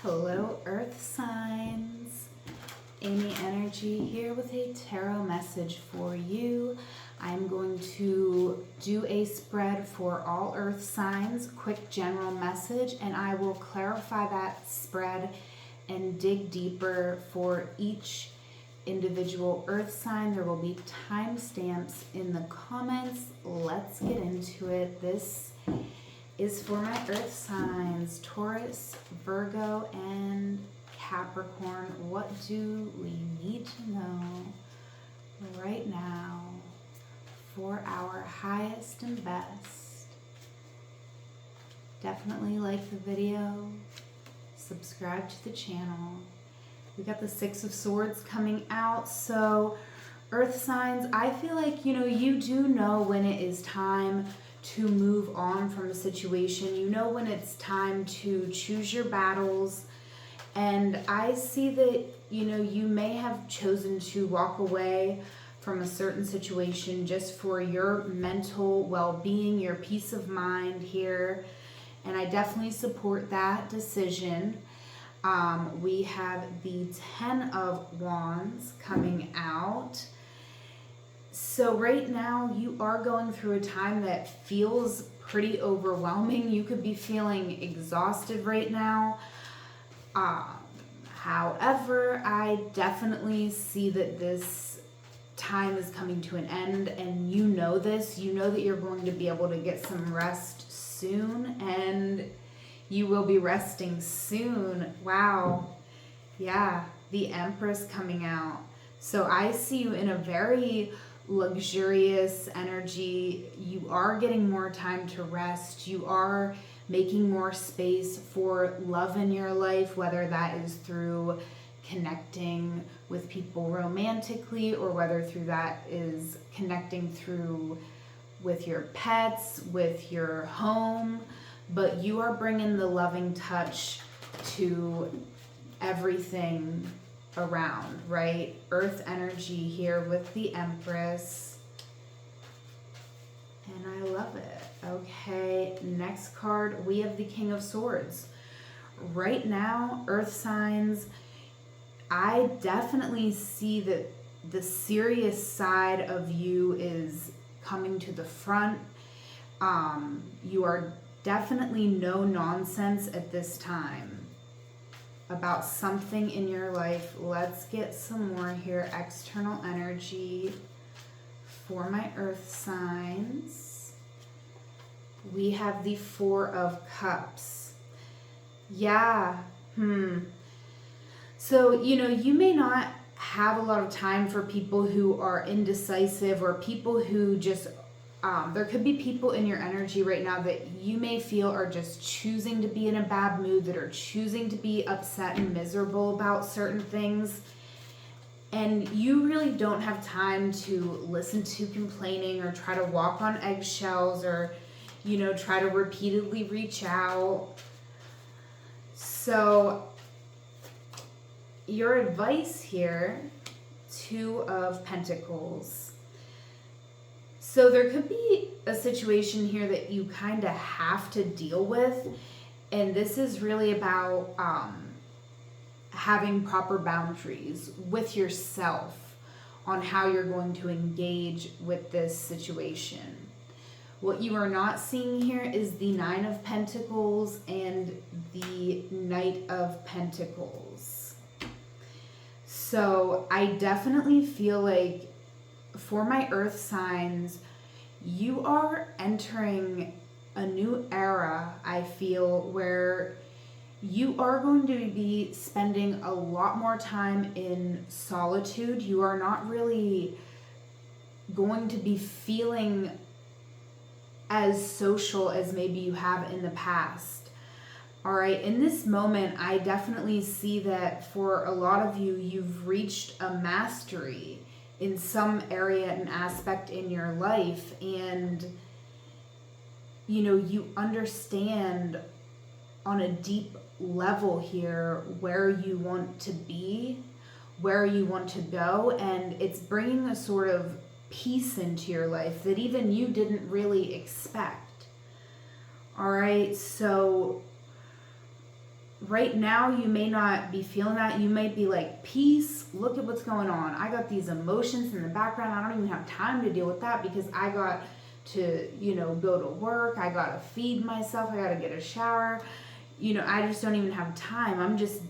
Hello, Earth signs. Amy Energy here with a tarot message for you. I'm going to do a spread for all Earth signs, quick general message, and I will clarify that spread and dig deeper for each individual Earth sign. There will be timestamps in the comments. Let's get into it. This is for my Earth signs, Taurus, Virgo, and Capricorn. What do we need to know right now for our highest and best? Definitely like the video, subscribe to the channel. We got the Six of Swords coming out. So Earth signs, I feel like, you do know when it is time to move on from a situation. You know when it's time to choose your battles. And I see that, you may have chosen to walk away from a certain situation just for your mental well-being, your peace of mind here. And I definitely support that decision. We have the Ten of Wands coming out. So right now you are going through a time that feels pretty overwhelming. You could be feeling exhausted right now. However, I definitely see that this time is coming to an end, and you know this. You know that you're going to be able to get some rest soon, and you will be resting soon. Wow. Yeah, the Empress coming out. So I see you in a very luxurious energy. You are getting more time to rest. You are making more space for love in your life, whether that is through connecting with people romantically, or whether through that is connecting through with your pets, with your home. But you are bringing the loving touch to everything around, right? Earth energy here with the Empress. And I love it. Okay, next card, we have the King of Swords. Right now, Earth signs, I definitely see that the serious side of you is coming to the front. You are definitely no nonsense at this time about something in your life. Let's get some more here. External energy for my Earth signs. We have the Four of Cups. Yeah. So, you may not have a lot of time for people who are indecisive, or people who just there could be people in your energy right now that you may feel are just choosing to be in a bad mood, that are choosing to be upset and miserable about certain things. And you really don't have time to listen to complaining, or try to walk on eggshells, or, try to repeatedly reach out. So your advice here, Two of Pentacles. So there could be a situation here that you kind of have to deal with, and this is really about having proper boundaries with yourself on how you're going to engage with this situation. What you are not seeing here is the Nine of Pentacles and the Knight of Pentacles. So I definitely feel like for my Earth signs, you are entering a new era, I feel, where you are going to be spending a lot more time in solitude. You are not really going to be feeling as social as maybe you have in the past. All right, in this moment, I definitely see that for a lot of you, you've reached a mastery in some area and aspect in your life, and you understand on a deep level here where you want to be, where you want to go, and it's bringing a sort of peace into your life that even you didn't really expect. All right, so right now you may not be feeling that. You might be like, peace, look at what's going on. I got these emotions in the background. I don't even have time to deal with that because I got to, go to work. I got to feed myself. I got to get a shower. I just don't even have time. I'm just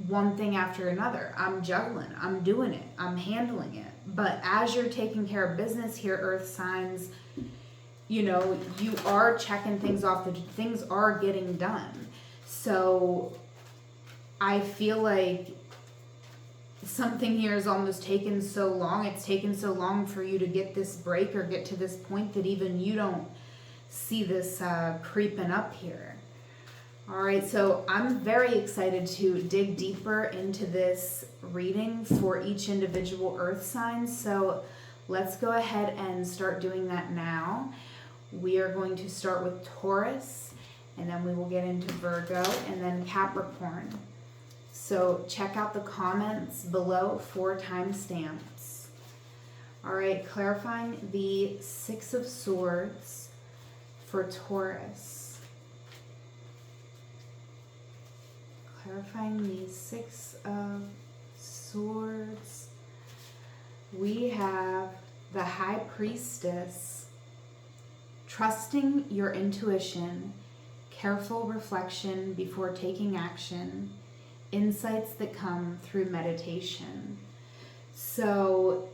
one thing after another. I'm juggling. I'm doing it. I'm handling it. But as you're taking care of business here, earth signs, you are checking things off. Things are getting done. So I feel like something here is almost taken so long. It's taken so long for you to get this break or get to this point that even you don't see this creeping up here. All right, so I'm very excited to dig deeper into this reading for each individual earth sign. So let's go ahead and start doing that now. We are going to start with Taurus, and then we will get into Virgo, and then Capricorn. So check out the comments below for timestamps. All right, clarifying the Six of Swords for Taurus. Clarifying the Six of Swords. We have the High Priestess. Trusting your intuition, careful reflection before taking action, insights that come through meditation. So,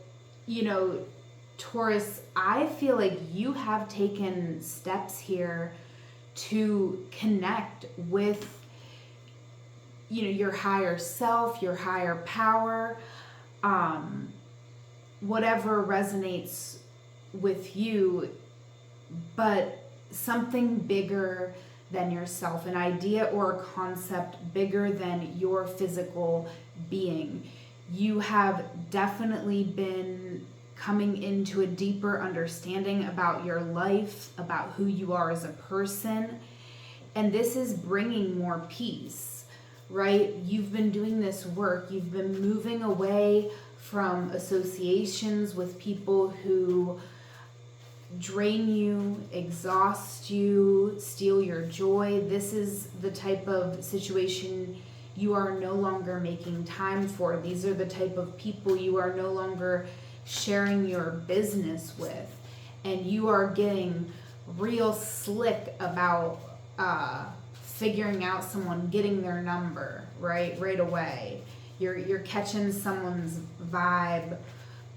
Taurus, I feel like you have taken steps here to connect with, your higher self, your higher power, whatever resonates with you, but something bigger than yourself, an idea or a concept bigger than your physical being. You have definitely been coming into a deeper understanding about your life, about who you are as a person, and this is bringing more peace, right? You've been doing this work. You've been moving away from associations with people who drain you, exhaust you, steal your joy. This is the type of situation you are no longer making time for. These are the type of people you are no longer sharing your business with. And you are getting real slick about figuring out someone, getting their number, right away. You're catching someone's vibe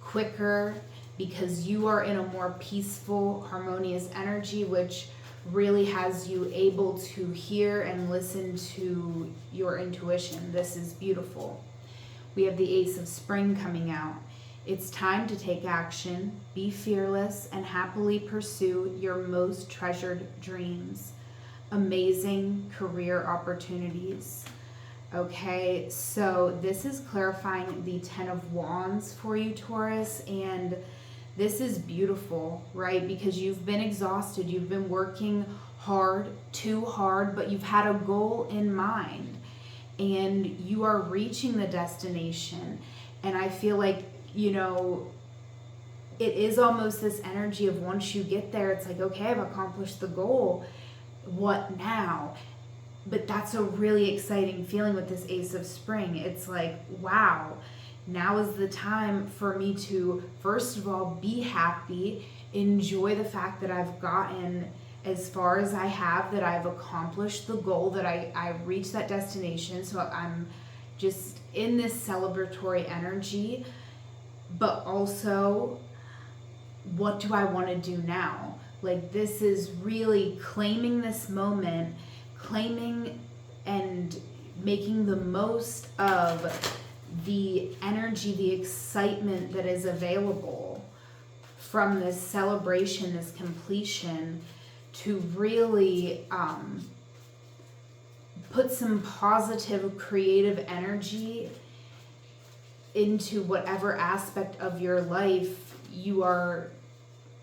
quicker, because you are in a more peaceful, harmonious energy, which really has you able to hear and listen to your intuition. This is beautiful. We have the Ace of Spring coming out. It's time to take action, be fearless, and happily pursue your most treasured dreams. Amazing career opportunities. Okay, so this is clarifying the Ten of Wands for you, Taurus, and this is beautiful, right? Because you've been exhausted, you've been working hard, too hard, but you've had a goal in mind and you are reaching the destination. And I feel like, it is almost this energy of once you get there, it's like, okay, I've accomplished the goal. What now? But that's a really exciting feeling with this Ace of Spring. It's like, wow. Now is the time for me to, first of all, be happy, enjoy the fact that I've gotten as far as I have, that I've accomplished the goal, that I reached that destination. So I'm just in this celebratory energy, but also, what do I want to do now? Like, this is really claiming this moment, claiming and making the most of the energy, the excitement that is available from this celebration, this completion, to really put some positive, creative energy into whatever aspect of your life you are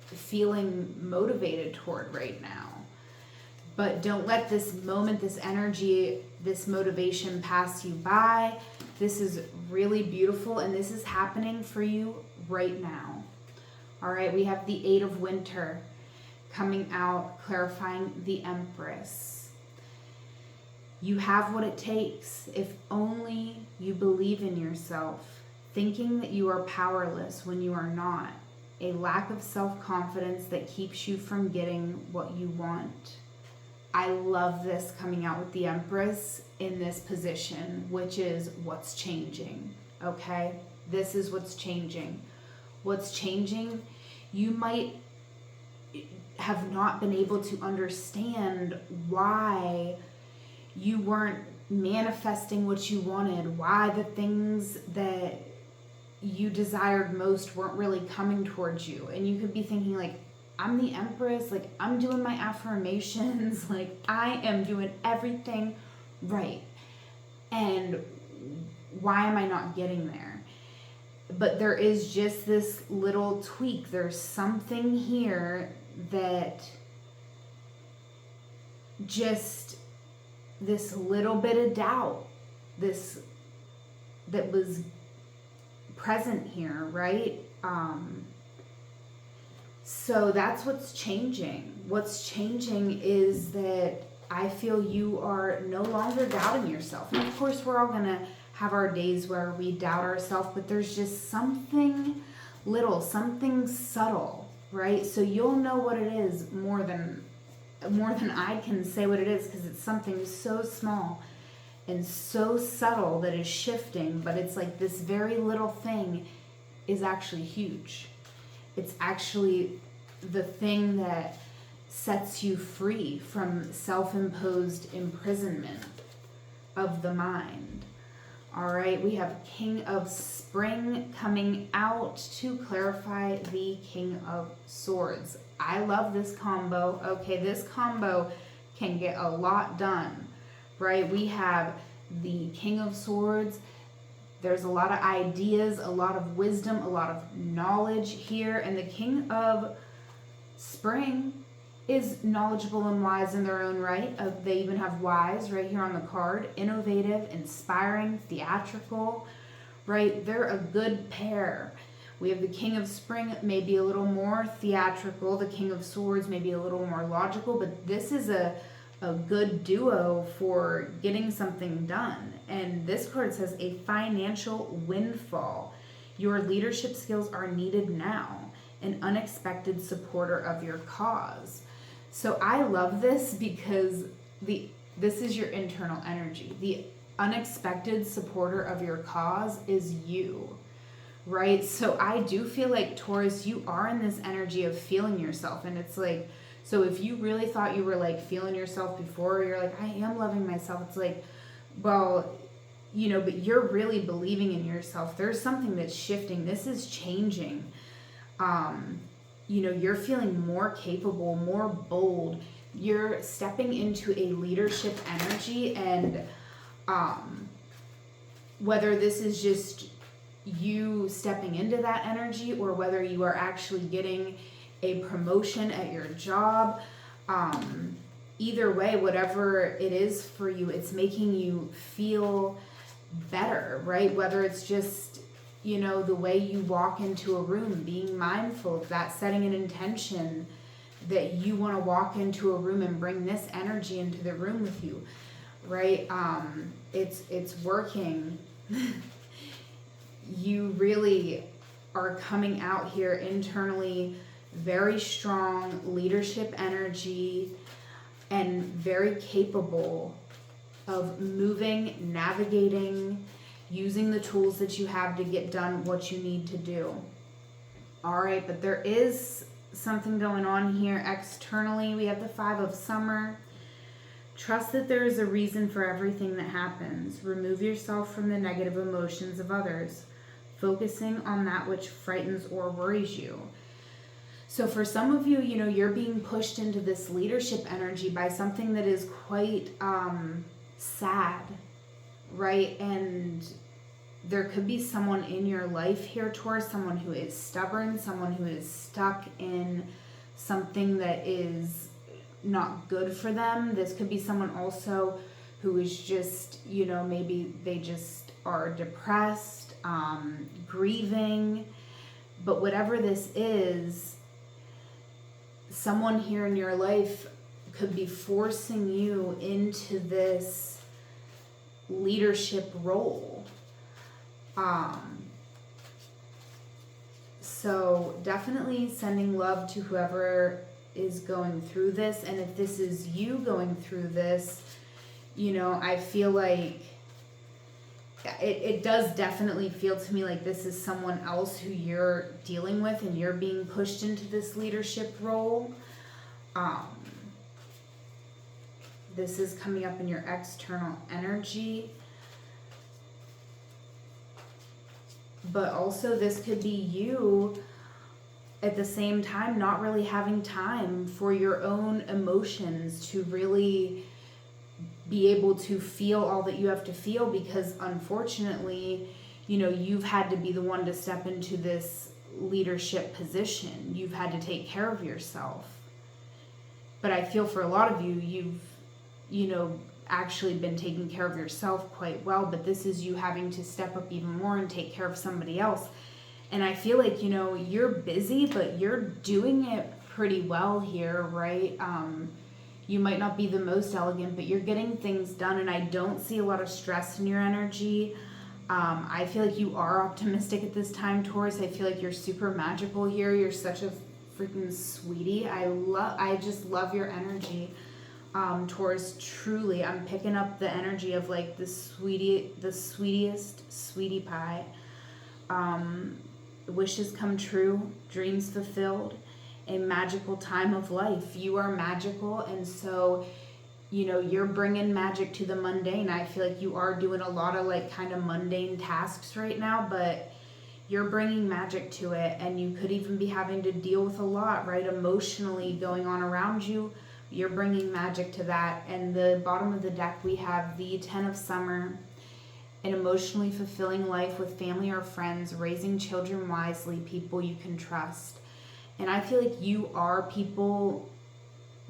feeling motivated toward right now. But don't let this moment, this energy, this motivation pass you by. This is really beautiful, and this is happening for you right now. All right, we have the Eight of Winter coming out, clarifying the Empress. You have what it takes if only you believe in yourself. Thinking that you are powerless when you are not. A lack of self-confidence that keeps you from getting what you want. I love this coming out with the Empress in this position, which is what's changing, okay? This is what's changing. What's changing, you might have not been able to understand why you weren't manifesting what you wanted, why the things that you desired most weren't really coming towards you. And you could be thinking like, I'm the Empress, like I'm doing my affirmations, like I am doing everything right. And why am I not getting there? But there is just this little tweak. There's something here that just this little bit of doubt, that was present here, right? So that's what's changing. What's changing is that I feel you are no longer doubting yourself. And of course, we're all going to have our days where we doubt ourselves, but there's just something little, something subtle, right? So you'll know what it is more than I can say what it is, because it's something so small and so subtle that is shifting, but it's like this very little thing is actually huge. It's actually the thing that sets you free from self-imposed imprisonment of the mind. All right, we have King of Spring coming out to clarify the King of Swords. I love this combo. Okay, this combo can get a lot done, right? We have the King of Swords. There's a lot of ideas, a lot of wisdom, a lot of knowledge here. And the King of Spring is knowledgeable and wise in their own right. They even have wise right here on the card. Innovative, inspiring, theatrical, right? They're a good pair. We have the King of Spring, maybe a little more theatrical. The King of Swords, maybe a little more logical. But this is a good duo for getting something done. And this card says a financial windfall. Your leadership skills are needed now. An unexpected supporter of your cause. So I love this because this is your internal energy. The unexpected supporter of your cause is you, right? So I do feel like, Taurus, you are in this energy of feeling yourself. And it's like, so if you really thought you were like feeling yourself before, you're like, I am loving myself. It's like, well, you know, but you're really believing in yourself. There's something that's shifting. This is changing. You know, you're feeling more capable, more bold. You're stepping into a leadership energy, and whether this is just you stepping into that energy or whether you are actually getting a promotion at your job, either way, whatever it is for you, it's making you feel better, right? Whether it's just, you know, the way you walk into a room, being mindful of that, setting an intention that you want to walk into a room and bring this energy into the room with you, right? It's working. You really are coming out here internally very strong leadership energy and very capable of moving, navigating, using the tools that you have to get done what you need to do. All right, but there is something going on here externally. We have the Five of Summer. Trust that there is a reason for everything that happens. Remove yourself from the negative emotions of others, focusing on that which frightens or worries you. So for some of you, you know, you're being pushed into this leadership energy by something that is quite sad, right? And there could be someone in your life here, Taurus, someone who is stubborn, someone who is stuck in something that is not good for them. This could be someone also who is just, you know, maybe they just are depressed, grieving. But whatever this is, someone here in your life could be forcing you into this leadership role. So definitely sending love to whoever is going through this. And if this is you going through this, you know, I feel like it does definitely feel to me like this is someone else who you're dealing with and you're being pushed into this leadership role. This is coming up in your external energy. But also this could be you at the same time not really having time for your own emotions to really be able to feel all that you have to feel, because unfortunately, you know, you've had to be the one to step into this leadership position. You've had to take care of yourself. But I feel for a lot of you've, you know, actually been taking care of yourself quite well, but this is you having to step up even more and take care of somebody else. And I feel like, you know, you're busy, but you're doing it pretty well here, right? You might not be the most elegant, but you're getting things done, and I don't see a lot of stress in your energy. I feel like you are optimistic at this time, Taurus. I feel like you're super magical here. You're such a freaking sweetie. I just love your energy. Taurus, truly, I'm picking up the energy of like the sweetest sweetie pie. Wishes come true, dreams fulfilled, a magical time of life. You are magical, and so, you know, you're bringing magic to the mundane. I feel like you are doing a lot of like kind of mundane tasks right now, but you're bringing magic to it, and you could even be having to deal with a lot, right, emotionally going on around you. You're bringing magic to that. And the bottom of the deck, we have the 10 of Summer, an emotionally fulfilling life with family or friends, raising children wisely, people you can trust. And I feel like you are people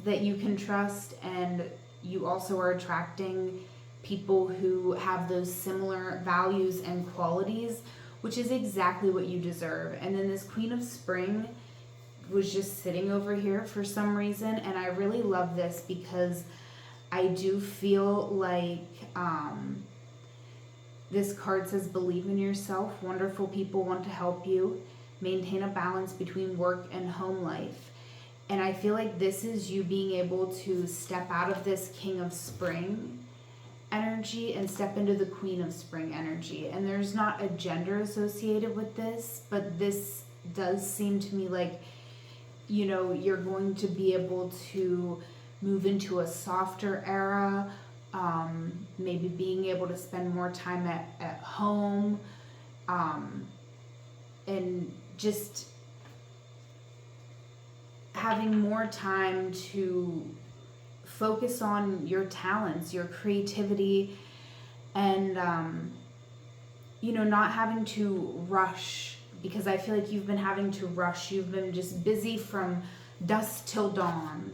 that you can trust, and you also are attracting people who have those similar values and qualities, which is exactly what you deserve. And then this Queen of Spring was just sitting over here for some reason, and I really love this because I do feel like this card says believe in yourself, wonderful people want to help you, maintain a balance between work and home life. And I feel like this is you being able to step out of this King of Spring energy and step into the Queen of Spring energy. And there's not a gender associated with this, but this does seem to me like, you know, you're going to be able to move into a softer era, maybe being able to spend more time at home, and just having more time to focus on your talents, your creativity, and, you know, not having to rush, because I feel like you've been having to rush. You've been just busy from dusk till dawn,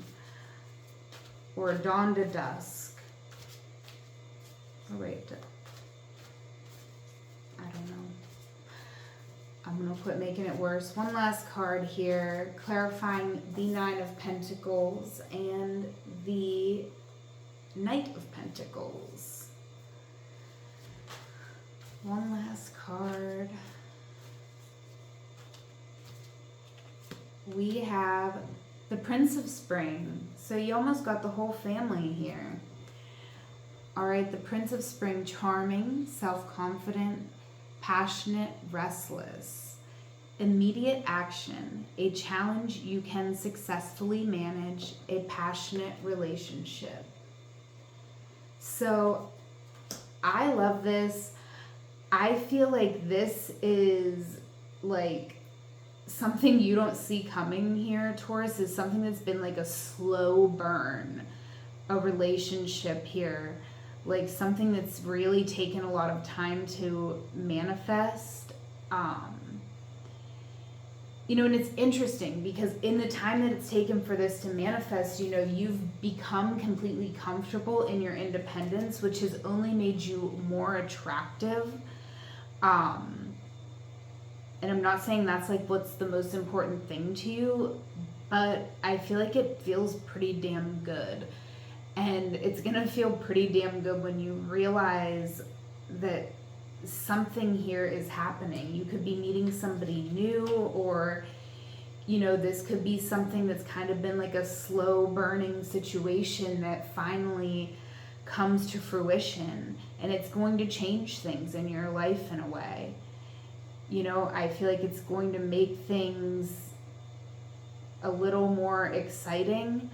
or dawn to dusk. Oh, wait. I don't know. I'm going to quit making it worse. One last card here, clarifying the Nine of Pentacles and the Knight of Pentacles. One last card. We have the Prince of Spring. So you almost got the whole family here. All right, the Prince of Spring, charming, self-confident, passionate, restless. Immediate action, a challenge you can successfully manage, a passionate relationship. So I love this. I feel like this is like something you don't see coming here, Taurus, is something that's been like a slow burn, a relationship here, like something that's really taken a lot of time to manifest. You know, and it's interesting because in the time that it's taken for this to manifest, you know, you've become completely comfortable in your independence, which has only made you more attractive. And I'm not saying that's like what's the most important thing to you, but I feel like it feels pretty damn good. And it's going to feel pretty damn good when you realize that something here is happening. You could be meeting somebody new, or, you know, this could be something that's kind of been like a slow burning situation that finally comes to fruition, and it's going to change things in your life in a way. You know, I feel like it's going to make things a little more exciting,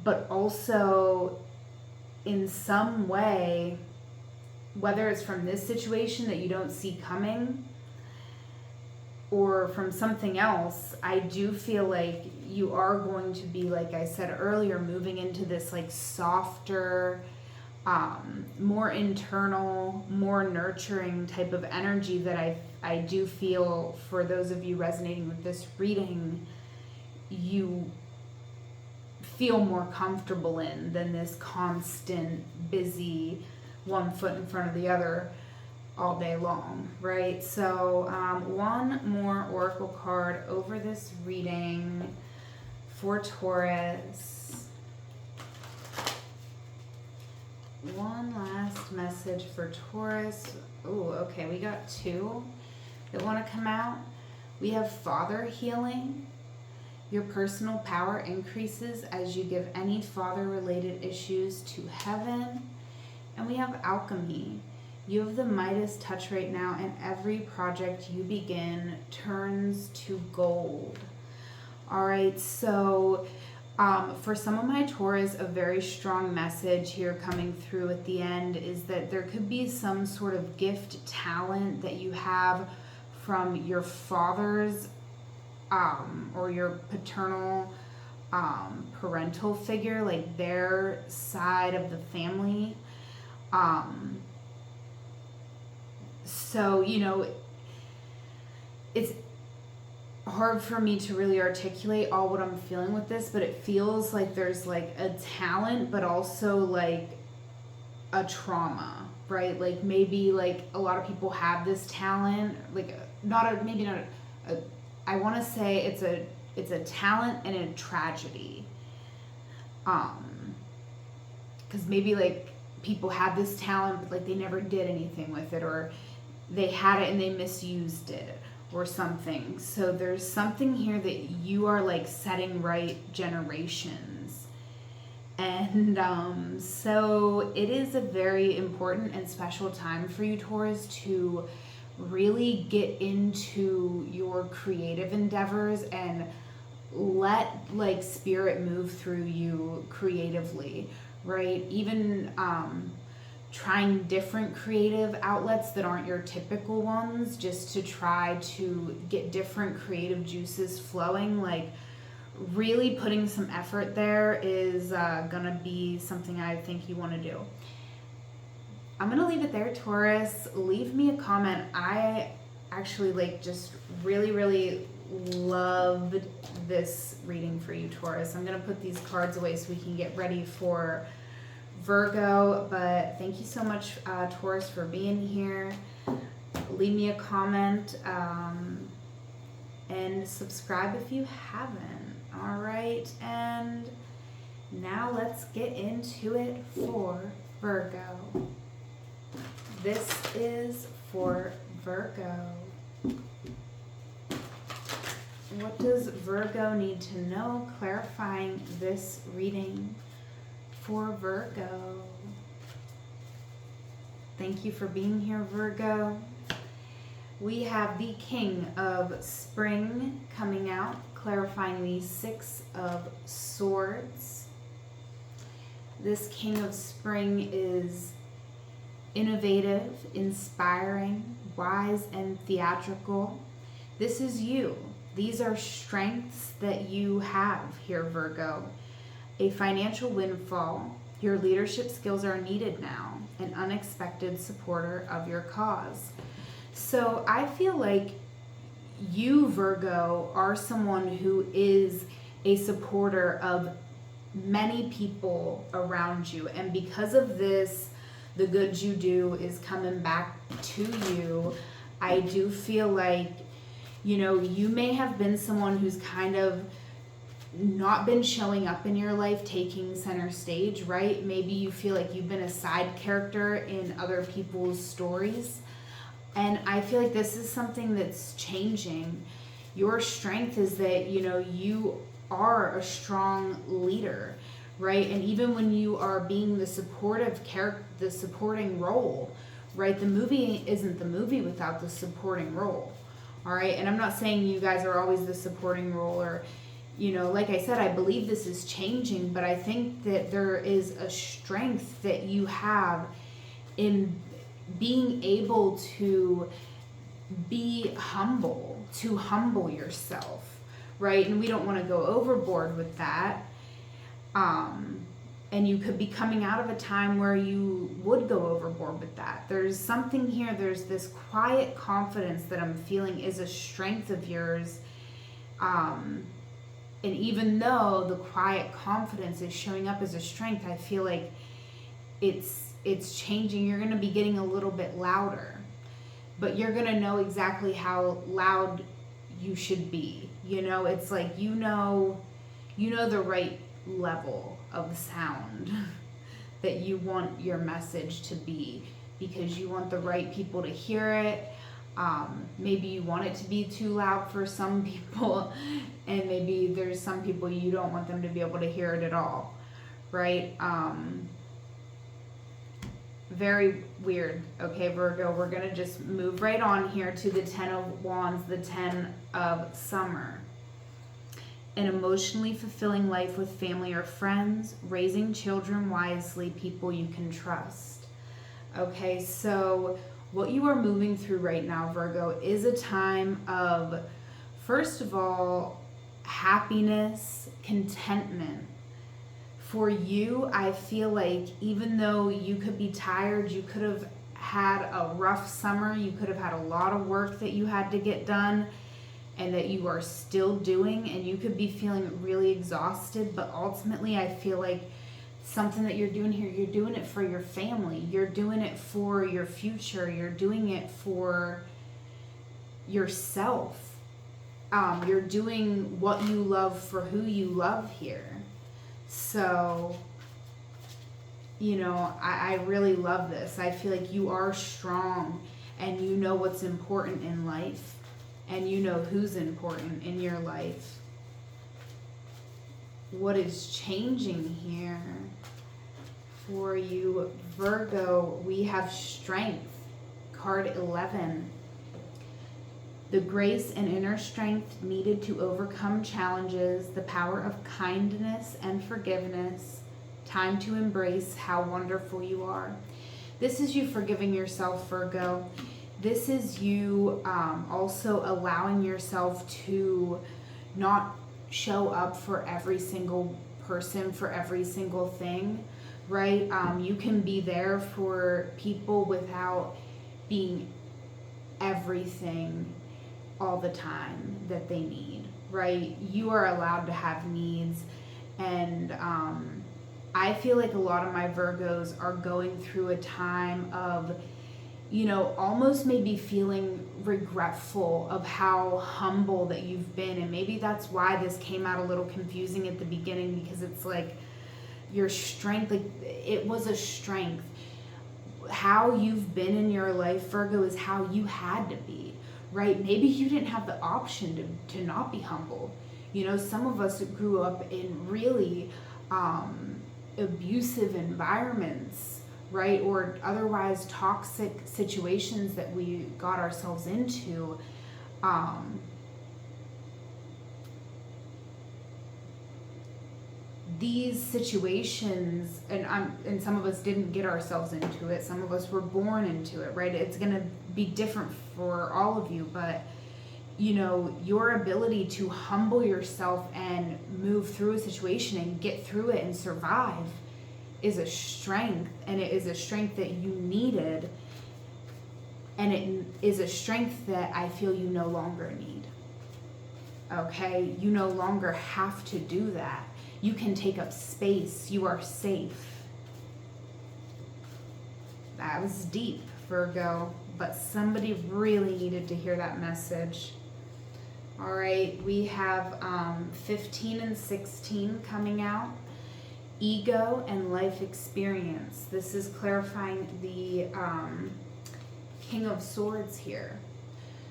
but also in some way, whether it's from this situation that you don't see coming or from something else, I do feel like you are going to be, like I said earlier, moving into this like softer, more internal, more nurturing type of energy that I do feel, for those of you resonating with this reading, you feel more comfortable in than this constant, busy, one foot in front of the other all day long, right? So one more oracle card over this reading for Taurus. One last message for Taurus. Oh, okay, we got two that want to come out. We have father healing. Your personal power increases as you give any father-related issues to heaven. And we have alchemy. You have the Midas touch right now, and every project you begin turns to gold. All right, so for some of my Taurus, a very strong message here coming through at the end is that there could be some sort of gift talent that you have from your father's or your paternal parental figure, like their side of the family. So, you know, it's hard for me to really articulate all what I'm feeling with this, but it feels like there's like a talent, but also like a trauma, right? Like maybe like a lot of people have this talent, like I want to say it's a talent and a tragedy. Because maybe like people have this talent, but like they never did anything with it, or they had it and they misused it or something. So there's something here that you are like setting right generations. And so it is a very important and special time for you, Taurus, to really get into your creative endeavors and let like spirit move through you creatively, right? Even trying different creative outlets that aren't your typical ones, just to try to get different creative juices flowing. Like really putting some effort there is gonna be something I think you want to do. I'm gonna leave it there, Taurus. Leave me a comment. I actually like just really loved this reading for you, Taurus. I'm gonna put these cards away so we can get ready for Virgo, but thank you so much, Taurus, for being here. Leave me a comment and subscribe if you haven't. All right, and now let's get into it for Virgo. This is for Virgo. What does Virgo need to know? Clarifying this reading for Virgo. Thank you for being here, Virgo. We have the King of Spring coming out, clarifying the Six of Swords. This King of Spring is innovative, inspiring, wise, and theatrical. This is you. These are strengths that you have here, Virgo. A financial windfall. Your leadership skills are needed now. An unexpected supporter of your cause. So I feel like you, Virgo, are someone who is a supporter of many people around you. And because of this, the good you do is coming back to you. I do feel like, you know, you may have been someone who's kind of not been showing up in your life, taking center stage, right? Maybe you feel like you've been a side character in other people's stories. And I feel like this is something that's changing. Your strength is that, you know, you are a strong leader, right? And even when you are being the supportive character, the supporting role, right? The movie isn't the movie without the supporting role, all right? And I'm not saying you guys are always the supporting role, or, you know, like I said, I believe this is changing, but I think that there is a strength that you have in being able to be humble, to humble yourself, right? And we don't want to go overboard with that. And you could be coming out of a time where you would go overboard with that. There's something here, there's this quiet confidence that I'm feeling is a strength of yours. And even though the quiet confidence is showing up as a strength, I feel like it's changing. You're going to be getting a little bit louder, but you're going to know exactly how loud you should be. You know, it's like, you know the right level of sound that you want your message to be, because you want the right people to hear it. Maybe you want it to be too loud for some people, and maybe there's some people you don't want them to be able to hear it at all, right? Very weird. Okay, Virgo, we're going to just move right on here to the 10 of Wands, the 10 of Summer. An emotionally fulfilling life with family or friends, raising children wisely, people you can trust. Okay, so what you are moving through right now, Virgo, is a time of, first of all, happiness, contentment. For you, I feel like even though you could be tired, you could have had a rough summer, you could have had a lot of work that you had to get done and that you are still doing, and you could be feeling really exhausted, but ultimately I feel like something that you're doing here, you're doing it for your family, you're doing it for your future, you're doing it for yourself. You're doing what you love for who you love here. So, you know, I really love this. I feel like you are strong, and you know what's important in life, and you know who's important in your life. What is changing here for you, Virgo? We have strength, card 11. The grace and inner strength needed to overcome challenges, the power of kindness and forgiveness, time to embrace how wonderful you are. This is you forgiving yourself, Virgo. This is you also allowing yourself to not show up for every single person, for every single thing, right? You can be there for people without being everything all the time that they need, right? You are allowed to have needs, and I feel like a lot of my Virgos are going through a time of, you know, almost maybe feeling regretful of how humble that you've been, and maybe that's why this came out a little confusing at the beginning, because it's like your strength, like it was a strength. How you've been in your life, Virgo, is how you had to be, right? Maybe you didn't have the option to not be humble. You know, some of us grew up in really abusive environments, right? Or otherwise toxic situations that we got ourselves into. These situations, and some of us didn't get ourselves into it. Some of us were born into it, right? It's going to be different for all of you, but you know, your ability to humble yourself and move through a situation and get through it and survive is a strength, and it is a strength that you needed, and it is a strength that I feel you no longer need. Okay? You no longer have to do that. You can take up space. You are safe. That was deep, Virgo, but somebody really needed to hear that message. All right, we have 15 and 16 coming out. Ego and life experience. This is clarifying the King of Swords here.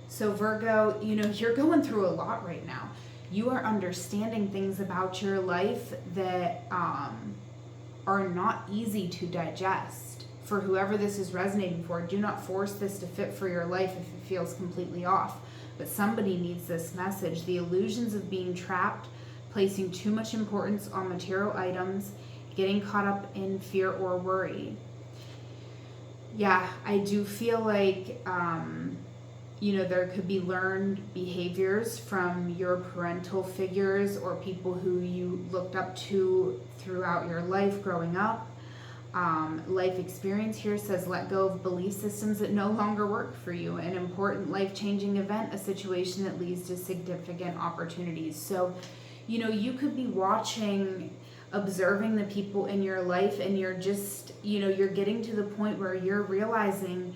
So Virgo, you know, you're going through a lot right now. You are understanding things about your life that are not easy to digest. For whoever this is resonating for, do not force this to fit for your life if it feels completely off. But somebody needs this message. The illusions of being trapped, placing too much importance on material items, getting caught up in fear or worry. Yeah, I do feel like, you know, there could be learned behaviors from your parental figures or people who you looked up to throughout your life growing up. Life experience here says let go of belief systems that no longer work for you. An important life-changing event, a situation that leads to significant opportunities. So, you know, you could be watching, observing the people in your life, and you're just, you know, you're getting to the point where you're realizing,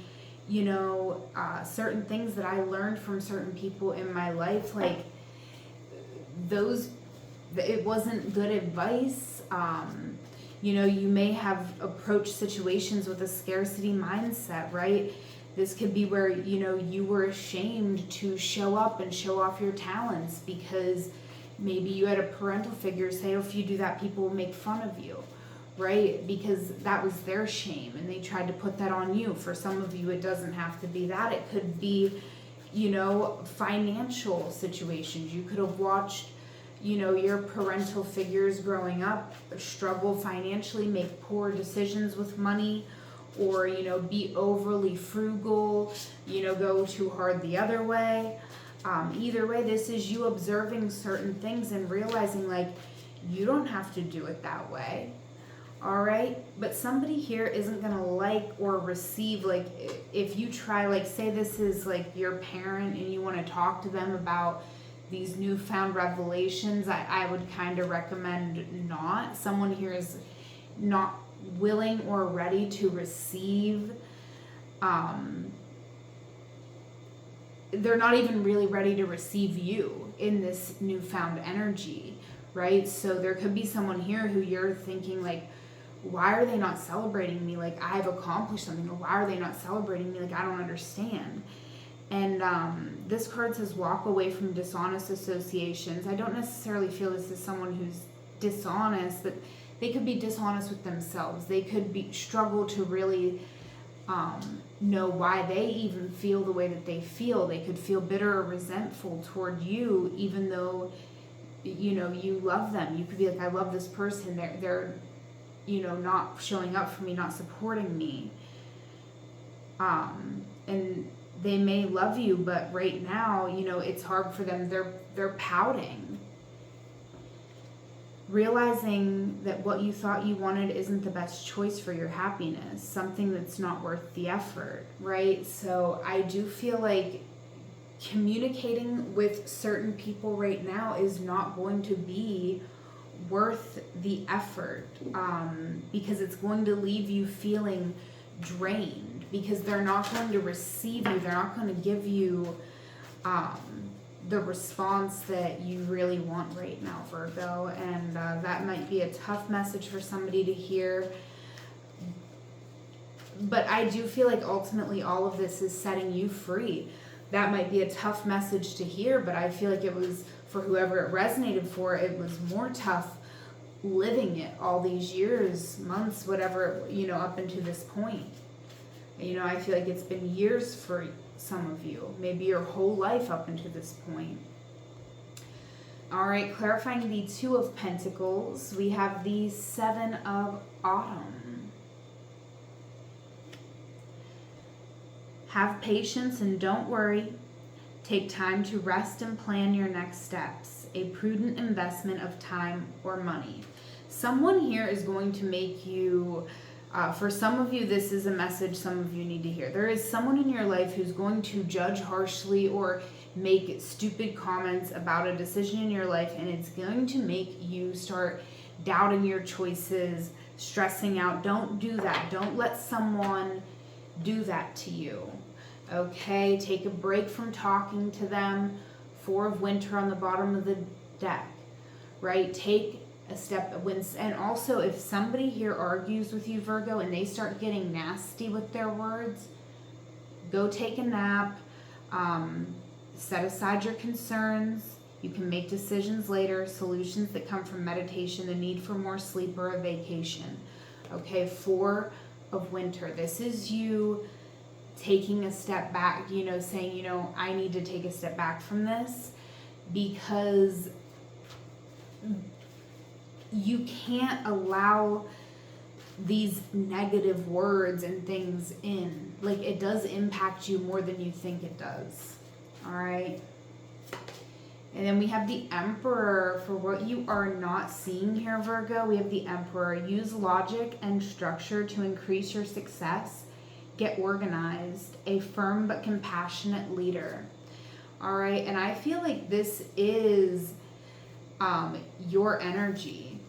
you know, certain things that I learned from certain people in my life, like those, it wasn't good advice. You know, you may have approached situations with a scarcity mindset, right? This could be where, you know, you were ashamed to show up and show off your talents because maybe you had a parental figure say, oh, if you do that, people will make fun of you, right? Because that was their shame and they tried to put that on you. For some of you, it doesn't have to be that. It could be, you know, financial situations. You could have watched, you know, your parental figures growing up struggle financially, make poor decisions with money, or, you know, be overly frugal, you know, go too hard the other way. Either way, this is you observing certain things and realizing, like, you don't have to do it that way. All right. But somebody here isn't going to like or receive, like, if you try, like, say this is like your parent and you want to talk to them about these newfound revelations, I would kind of recommend not. Someone here is not willing or ready to receive. They're not even really ready to receive you in this newfound energy, right? So there could be someone here who you're thinking, like, why are they not celebrating me? Like, I've accomplished something. Or why are they not celebrating me? Like, I don't understand. And this card says walk away from dishonest associations. I don't necessarily feel this is someone who's dishonest, but they could be dishonest with themselves. They could be struggle to really know why they even feel the way that they feel. They could feel bitter or resentful toward you, even though, you know, you love them. You could be like, I love this person. They're you know, not showing up for me, not supporting me. And they may love you, but right now, you know, it's hard for them. They're pouting. Realizing that what you thought you wanted isn't the best choice for your happiness, something that's not worth the effort, right? So I do feel like communicating with certain people right now is not going to be worth the effort, because it's going to leave you feeling drained, because they're not going to receive you. They're not going to give you the response that you really want right now, Virgo. And that might be a tough message for somebody to hear. But I do feel like ultimately all of this is setting you free. That might be a tough message to hear, but I feel like it was, for whoever it resonated for, it was more tough living it all these years, months, whatever, you know, up until this point. You know, I feel like it's been years for some of you, maybe your whole life up until this point. All right, clarifying the Two of Pentacles, we have the Seven of Autumn. Have patience and don't worry. Take time to rest and plan your next steps. A prudent investment of time or money. Someone here is going to make you, for some of you, this is a message some of you need to hear. There is someone in your life who's going to judge harshly or make stupid comments about a decision in your life, and it's going to make you start doubting your choices, stressing out. Don't do that. Don't let someone do that to you. Okay, take a break from talking to them Four of Winter on the bottom of the deck, right? Take a step, and also if somebody here argues with you, Virgo, and they start getting nasty with their words, go take a nap, set aside your concerns. You can make decisions later, solutions that come from meditation, the need for more sleep or a vacation. Okay, Four of Winter. This is you taking a step back, you know, saying, you know, I need to take a step back from this because you can't allow these negative words and things in. Like, it does impact you more than you think it does. All right. And then we have the Emperor. For what you are not seeing here, Virgo, we have the Emperor. Use logic and structure to increase your success. Get organized. A firm but compassionate leader. All right. And I feel like this is your energy,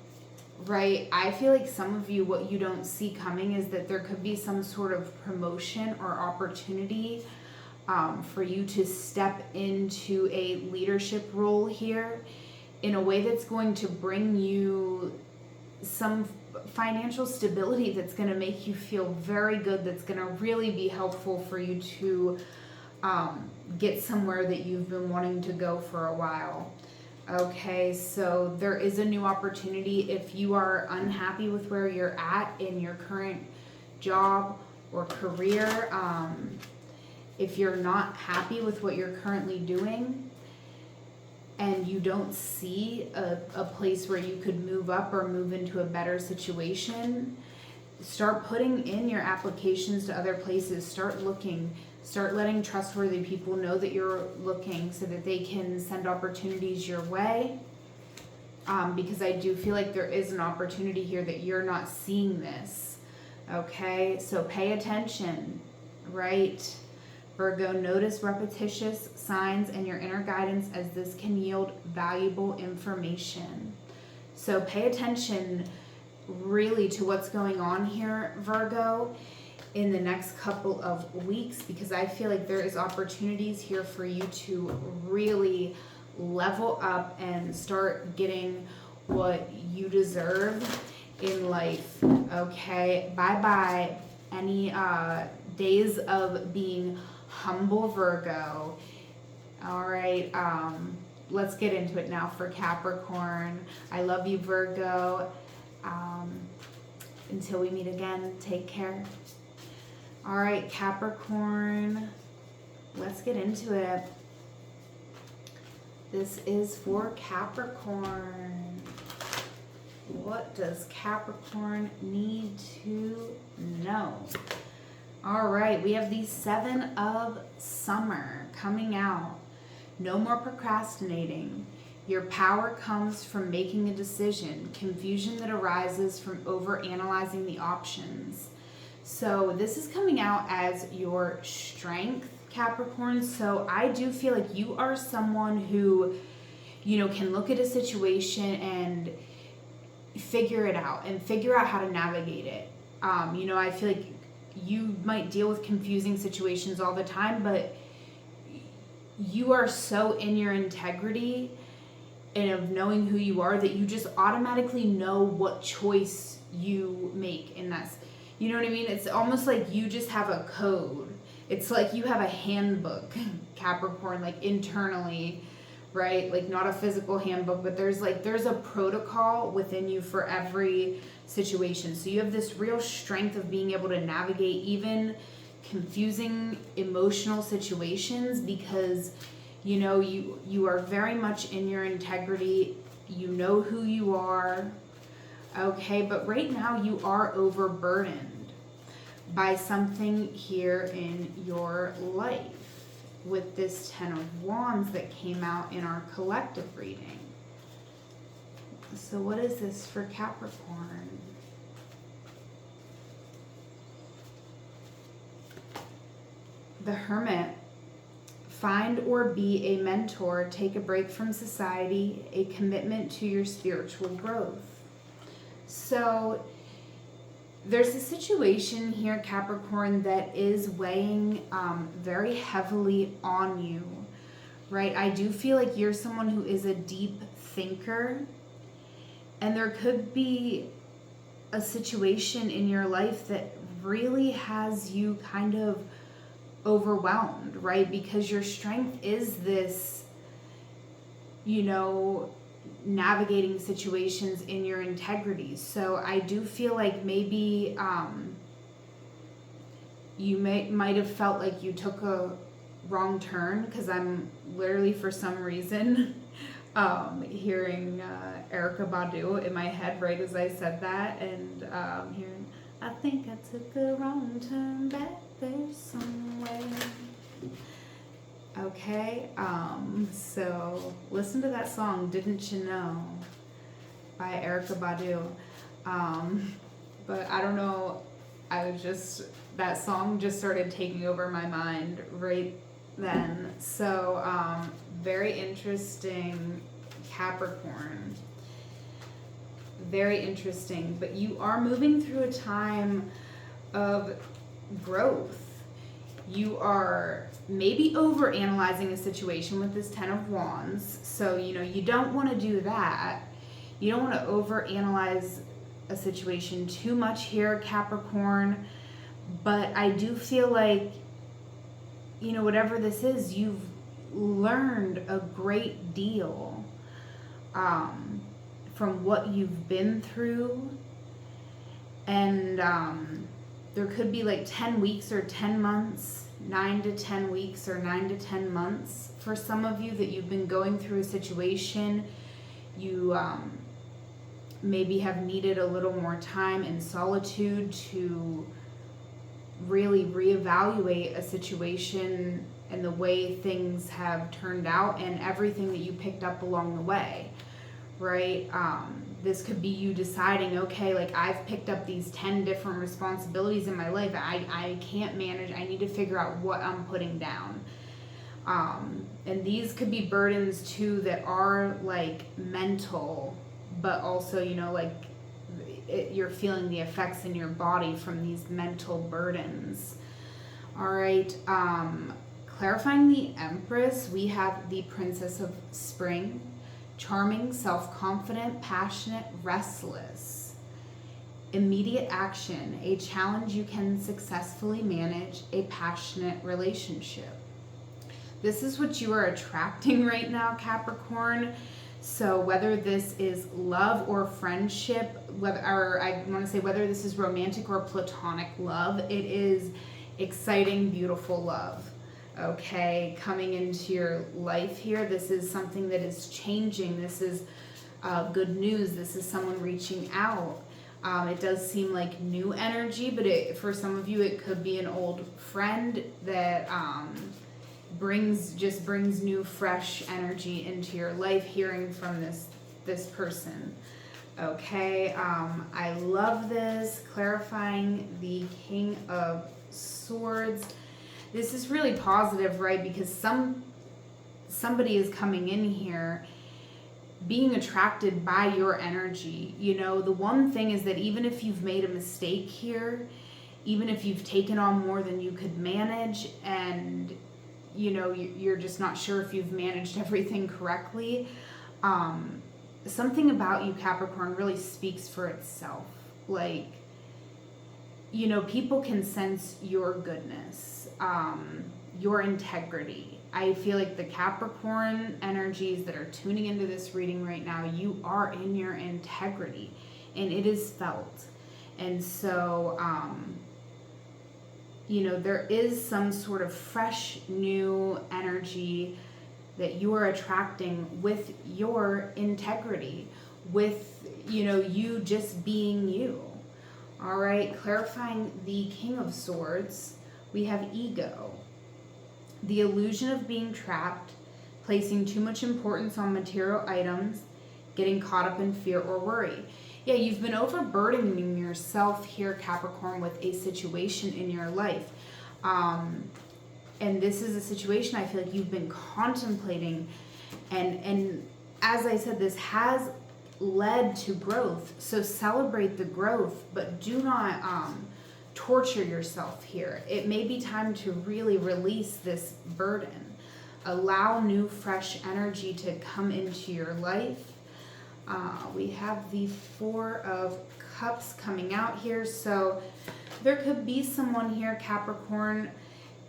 right? I feel like some of you, what you don't see coming is that there could be some sort of promotion or opportunity for you to step into a leadership role here in a way that's going to bring you some financial stability, that's going to make you feel very good, that's going to really be helpful for you to get somewhere that you've been wanting to go for a while. Okay, so there is a new opportunity. If you are unhappy with where you're at in your current job or career, if you're not happy with what you're currently doing and you don't see a place where you could move up or move into a better situation, start putting in your applications to other places. Start looking. Start letting trustworthy people know that you're looking so that they can send opportunities your way. Because I do feel like there is an opportunity here that you're not seeing this. Okay, so pay attention, right? Virgo, notice repetitious signs and your inner guidance, as this can yield valuable information. So pay attention really to what's going on here, Virgo, in the next couple of weeks, because I feel like there is opportunities here for you to really level up and start getting what you deserve in life. Okay, bye-bye any days of being humble, Virgo. All right, let's get into it now for Capricorn. I love you, Virgo. Until we meet again, take care. All right, Capricorn, let's get into it. This is for Capricorn. What does Capricorn need to know? All right, we have the Seven of Summer coming out. No more procrastinating. Your power comes from making a decision. Confusion that arises from overanalyzing the options. So this is coming out as your strength, Capricorn. So I do feel like you are someone who, you know, can look at a situation and figure it out and figure out how to navigate it. You know, I feel like you might deal with confusing situations all the time, but you are so in your integrity and of knowing who you are that you just automatically know what choice you make in that. You know what I mean? It's almost like you just have a code. It's like you have a handbook, Capricorn, like internally, right? Like not a physical handbook, but there's a protocol within you for every situation. So you have this real strength of being able to navigate even confusing emotional situations because, you know, you are very much in your integrity. You know who you are. Okay, but right now you are overburdened by something here in your life with this Ten of Wands that came out in our collective reading. So what is this for Capricorn? The Hermit. Find or be a mentor. Take a break from society. A commitment to your spiritual growth. So there's a situation here, Capricorn, that is weighing very heavily on you, right? I do feel like you're someone who is a deep thinker, and there could be a situation in your life that really has you kind of overwhelmed, right? Because your strength is this, you know, navigating situations in your integrity. So I do feel like maybe you might have felt like you took a wrong turn, because I'm literally, for some reason, hearing Erykah Badu in my head right as I said that, and hearing, I think I took a wrong turn back there somewhere. Okay, so listen to that song, Didn't You Know, by Erykah Badu. But I don't know, that song just started taking over my mind right then. So, very interesting, Capricorn. Very interesting. But you are moving through a time of growth. You are maybe overanalyzing a situation with this Ten of Wands. So, you know, you don't want to do that. You don't want to overanalyze a situation too much here, Capricorn. But I do feel like, you know, whatever this is, you've learned a great deal from what you've been through. And there could be like 10 weeks or 10 months, 9 to 10 weeks or 9 to 10 months for some of you that you've been going through a situation. You maybe have needed a little more time in solitude to really reevaluate a situation and the way things have turned out and everything that you picked up along the way, right? This could be you deciding, okay, like, I've picked up these 10 different responsibilities in my life. I can't manage. I need to figure out what I'm putting down. And these could be burdens too that are like mental, but also, you know, like you're feeling the effects in your body from these mental burdens. All right. Clarifying the Empress, we have the Princess of Spring. Charming, self-confident, passionate, restless. Immediate action, a challenge you can successfully manage, a passionate relationship. This is what you are attracting right now, Capricorn. So whether this is love or friendship, whether this is romantic or platonic love, it is exciting, beautiful love. Okay, coming into your life here. This is something that is changing. This is good news. This is someone reaching out. It does seem like new energy, but for some of you, it could be an old friend that brings new, fresh energy into your life. Hearing from this person. Okay, I love this. Clarifying the King of Swords. This is really positive, right? Because somebody is coming in here being attracted by your energy. You know, the one thing is that even if you've made a mistake here, even if you've taken on more than you could manage, and, you know, you're just not sure if you've managed everything correctly, something about you, Capricorn, really speaks for itself. Like, you know, people can sense your goodness, your integrity. I feel like the Capricorn energies that are tuning into this reading right now, you are in your integrity, and it is felt. And so, you know, there is some sort of fresh, new energy that you are attracting with your integrity, with, you know, you just being you. All right, clarifying the King of Swords, we have ego. The illusion of being trapped, placing too much importance on material items, getting caught up in fear or worry. Yeah, you've been overburdening yourself here, Capricorn, with a situation in your life. And this is a situation I feel like you've been contemplating. And as I said, this has led to growth. So celebrate the growth, but do not torture yourself here. It may be time to really release this burden. Allow new, fresh energy to come into your life. We have the Four of Cups coming out here. So there could be someone here, Capricorn,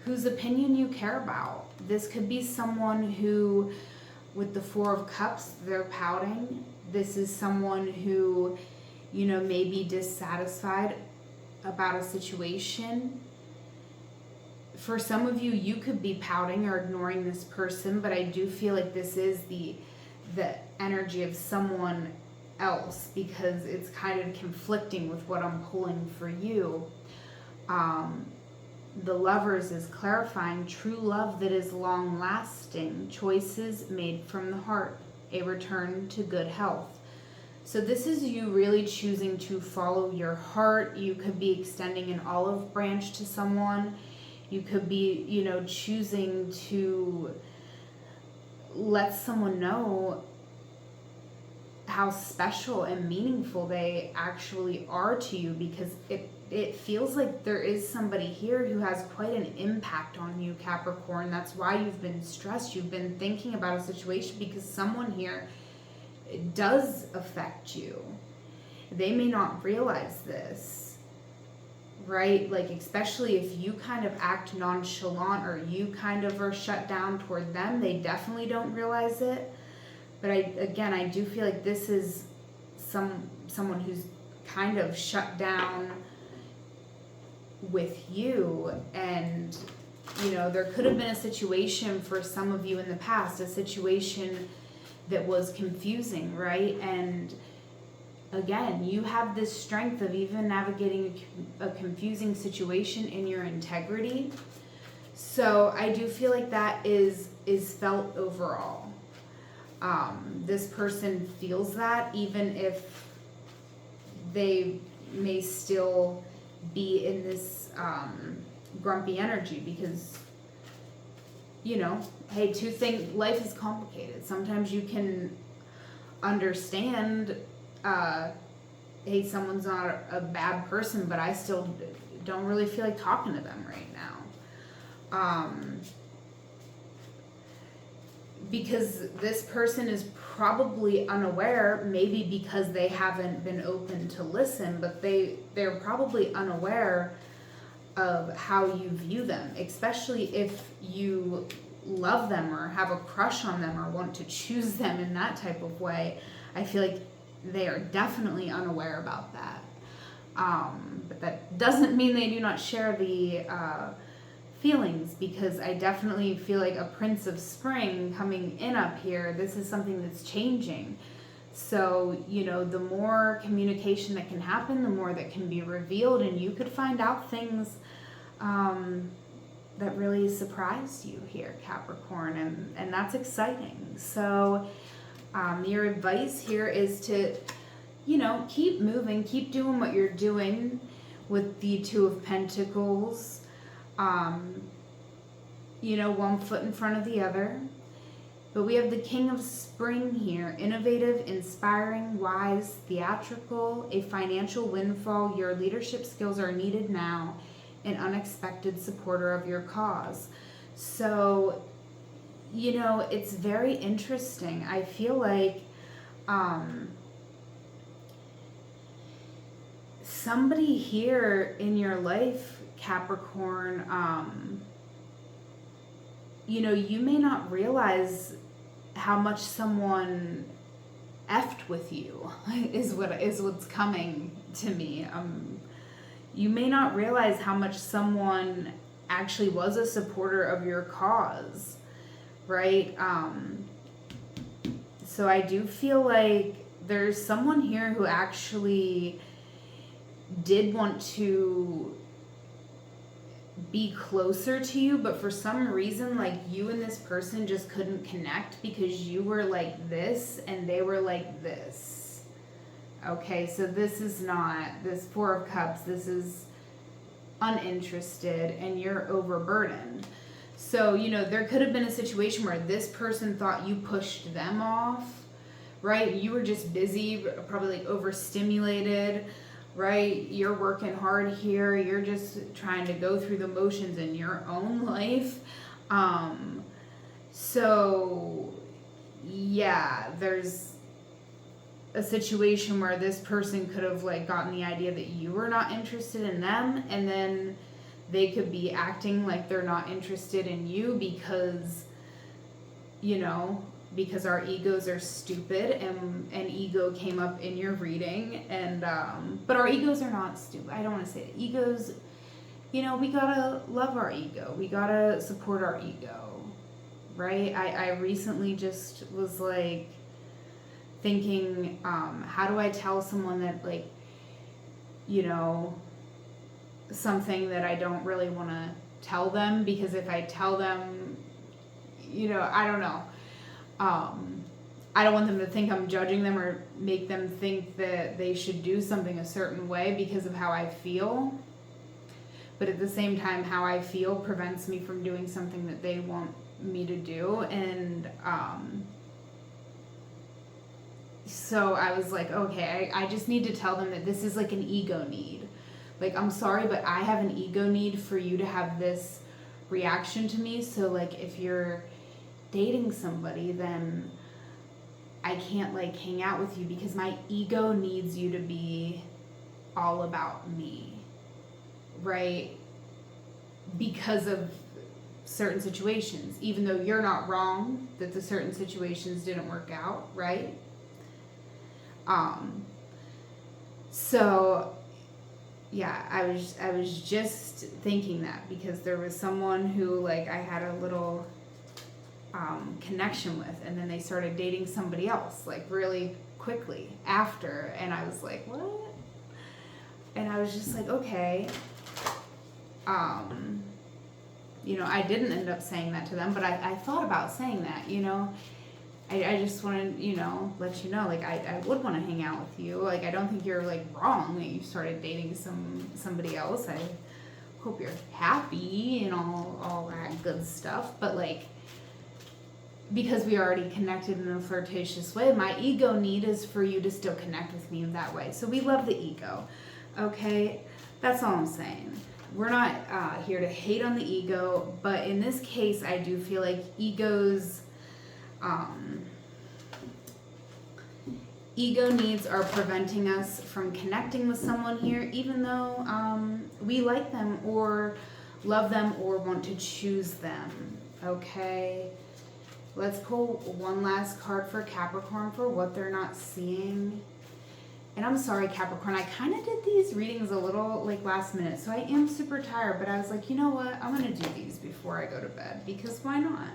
whose opinion you care about. This could be someone who, with the Four of Cups, they're pouting. This is someone who, you know, may be dissatisfied about a situation. For some of you, you could be pouting or ignoring this person, but I do feel like this is the energy of someone else, because it's kind of conflicting with what I'm pulling for you. The Lovers is clarifying true love that is long lasting, choices made from the heart, a return to good health. So this is you really choosing to follow your heart. You could be extending an olive branch to someone. You could be, you know, choosing to let someone know how special and meaningful they actually are to you, because it feels like there is somebody here who has quite an impact on you, Capricorn. That's why you've been stressed. You've been thinking about a situation because someone here does affect you. They may not realize this, right? Like, especially if you kind of act nonchalant or you kind of are shut down toward them, they definitely don't realize it. But I do feel like this is someone who's kind of shut down with you. And, you know, there could have been a situation for some of you in the past, a situation that was confusing, right? And again, you have this strength of even navigating a confusing situation in your integrity. So I do feel like that is felt overall. This person feels that, even if they may still be in this grumpy energy, because, you know, hey, life is complicated. Sometimes you can understand, hey, someone's not a bad person, but I still don't really feel like talking to them right now. Because this person is probably unaware, maybe because they haven't been open to listen, but they're probably unaware of how you view them, especially if you love them or have a crush on them or want to choose them in that type of way. I feel like they are definitely unaware about that. But that doesn't mean they do not share the feelings, because I definitely feel like a Prince of Spring coming in up here. This is something that's changing. So, you know, the more communication that can happen, the more that can be revealed, and you could find out things that really surprise you here, Capricorn, and that's exciting. So your advice here is to, you know, keep moving, keep doing what you're doing with the Two of Pentacles. You know, one foot in front of the other. But we have the King of Spring here. Innovative, inspiring, wise, theatrical, a financial windfall. Your leadership skills are needed now. An unexpected supporter of your cause. So, you know, it's very interesting. I feel like somebody here in your life, Capricorn, you know, you may not realize how much someone effed with you is what's coming to me. You may not realize how much someone actually was a supporter of your cause, right? So I do feel like there's someone here who actually did want to be closer to you, but for some reason, like, you and this person just couldn't connect because you were like this and they were like this. Okay, so this is not this Four of Cups. This is uninterested and you're overburdened. So, you know, there could have been a situation where this person thought you pushed them off, right? You were just busy, probably like overstimulated, right? You're working hard here. You're just trying to go through the motions in your own life. So, yeah, there's a situation where this person could have like gotten the idea that you were not interested in them, and then they could be acting like they're not interested in you because, you know, because our egos are stupid, and an ego came up in your reading, and but our egos are not stupid. I don't want to say it. Egos, you know, we gotta love our ego. We gotta support our ego, right? I recently just was like thinking, how do I tell someone that, like, you know, something that I don't really want to tell them, because if I tell them, you know, I don't know. I don't want them to think I'm judging them or make them think that they should do something a certain way because of how I feel. But at the same time, how I feel prevents me from doing something that they want me to do. And so I was like, okay, I just need to tell them that this is like an ego need. Like, I'm sorry, but I have an ego need for you to have this reaction to me. So, like, if you're dating somebody, then I can't, like, hang out with you because my ego needs you to be all about me, right? Because of certain situations, even though you're not wrong that the certain situations didn't work out, right? So yeah, I was just thinking that because there was someone who, like, I had a little connection with, and then they started dating somebody else, like, really quickly after, and I was like, what? And I was just like, okay. You know, I didn't end up saying that to them, but I thought about saying that, you know. I just want to, you know, let you know, like, I would want to hang out with you. Like, I don't think you're, like, wrong that you started dating somebody else. I hope you're happy and all that good stuff. But, like, because we already connected in a flirtatious way, my ego need is for you to still connect with me in that way. So we love the ego, okay? That's all I'm saying. We're not here to hate on the ego, but in this case, I do feel like ego needs are preventing us from connecting with someone here, even though we like them or love them or want to choose them, okay? Let's pull one last card for Capricorn for what they're not seeing. And I'm sorry, Capricorn, I kind of did these readings a little, like, last minute, so I am super tired, but I was like, you know what, I'm going to do these before I go to bed, because why not?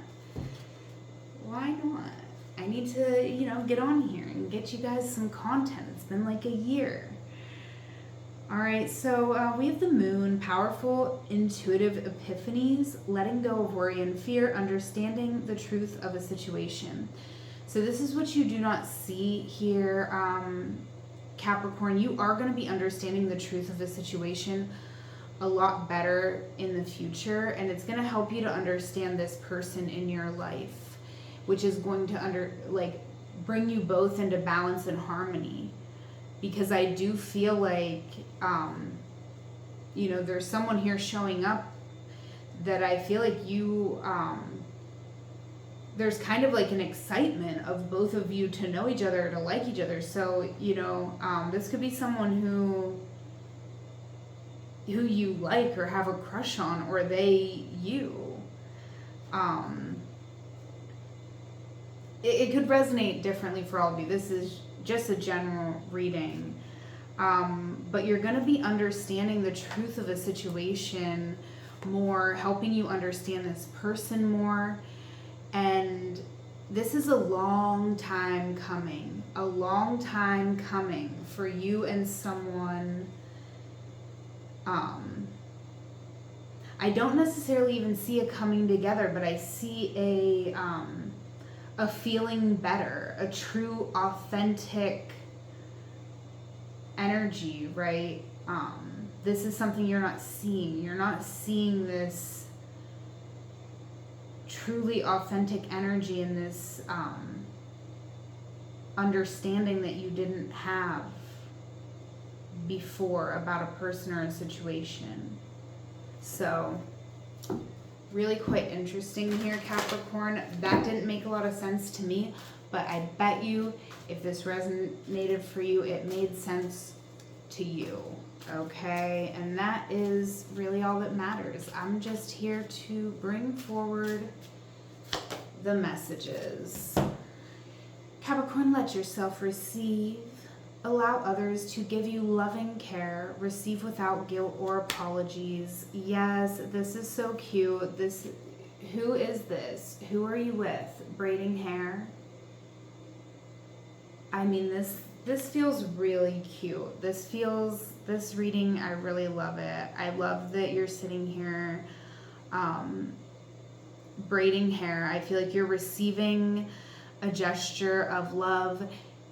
Why not? I need to, you know, get on here and get you guys some content. It's been like a year. All right, so we have the moon, powerful, intuitive epiphanies, letting go of worry and fear, understanding the truth of a situation. So this is what you do not see here, Capricorn. You are going to be understanding the truth of the situation a lot better in the future, and it's going to help you to understand this person in your life, which is going to bring you both into balance and harmony. Because I do feel like, you know, there's someone here showing up that I feel like you, there's kind of like an excitement of both of you to know each other, to like each other. So, you know, this could be someone who you like or have a crush on, or they you. It could resonate differently for all of you. This is just a general reading. But you're going to be understanding the truth of a situation more, helping you understand this person more. And this is a long time coming for you and someone. I don't necessarily even see a coming together, but I see a feeling better, a true, authentic energy, right? This is something you're not seeing. You're not seeing this truly authentic energy and this understanding that you didn't have before about a person or a situation. So really quite interesting here, Capricorn. That didn't make a lot of sense to me, but I bet you if this resonated for you, it made sense to you, okay? And that is really all that matters. I'm just here to bring forward the messages. Capricorn, let yourself receive. Allow others to give you loving care. Receive without guilt or apologies. Yes, this is so cute. Who is this? Who are you with? Braiding hair? I mean, this feels really cute. This reading, I really love it. I love that you're sitting here braiding hair. I feel like you're receiving a gesture of love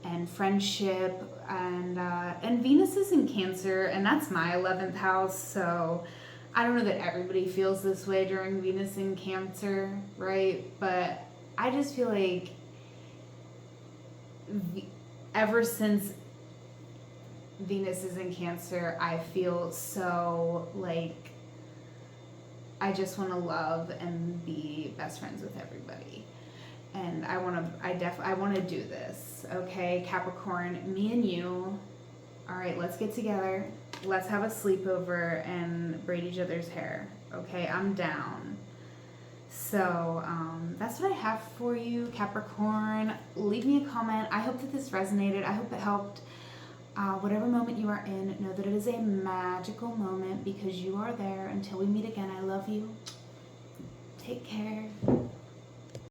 and friendship, and Venus is in Cancer, and that's my 11th house, so I don't know that everybody feels this way during Venus in Cancer, right? But I just feel like ever since Venus is in Cancer, I feel so like I just want to love and be best friends with everybody. And I want to do this, okay? Capricorn, me and you, all right, let's get together. Let's have a sleepover and braid each other's hair, okay? I'm down. So that's what I have for you, Capricorn. Leave me a comment. I hope that this resonated. I hope it helped. Whatever moment you are in, know that it is a magical moment because you are there. Until we meet again, I love you. Take care.